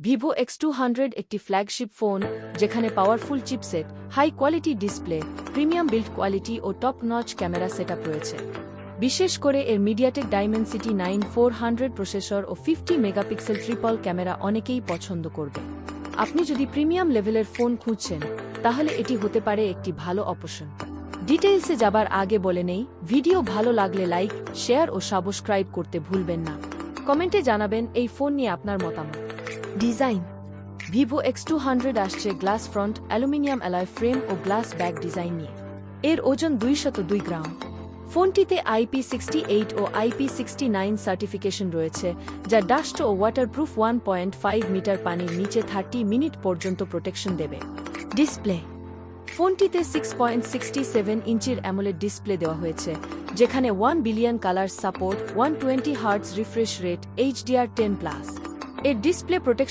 Vivo X200 একটি flagship phone যেখানে powerful chipset, high quality display, premium build quality ও top notch camera setup রয়েছে। বিশেষ করে এর মিডিয়াটেক ডাইমেনসিটি 9400 প্রসেসর ও 50 মেগাপিক্সেল ট্রিপল ক্যামেরা অনেকেই পছন্দ করবে। আপনি যদি প্রিমিয়াম লেভেলের ফোন খুঁজছেন তাহলে এটি হতে পারে একটি ভালো অপশন। ডিটেইলসে যাবার আগে বলে নেই, ভিডিও ভালো লাগলে লাইক, শেয়ার ও সাবস্ক্রাইব করতে ভুলবেন না। কমেন্টে জানাবেন এই ফোন নিয়ে আপনার মতামত। ডিজাইন: ভিভো X200 আসছে glass front, aluminium alloy frame ও গ্লাস ব্যাক ডিজাইন নিয়ে। এর ওজন 202 গ্রাম। ফোনটিতে IP68 ও IP69 সার্টিফিকেশন রয়েছে, যা ডাস্ট ও ওয়াটারপ্রুফ। 1.5 মিটার পানির নিচে 30 মিনিট পর্যন্ত প্রোটেকশন দেবে। ডিসপ্লে: ফোনটিতে 6.67 ইঞ্চির অ্যামোলেড ডিসপ্লে দেওয়া হয়েছে, যেখানে 1 billion colour support, 120 hertz refresh rate, HDR10+। এর ডিসপ্লে প্রোটেকশন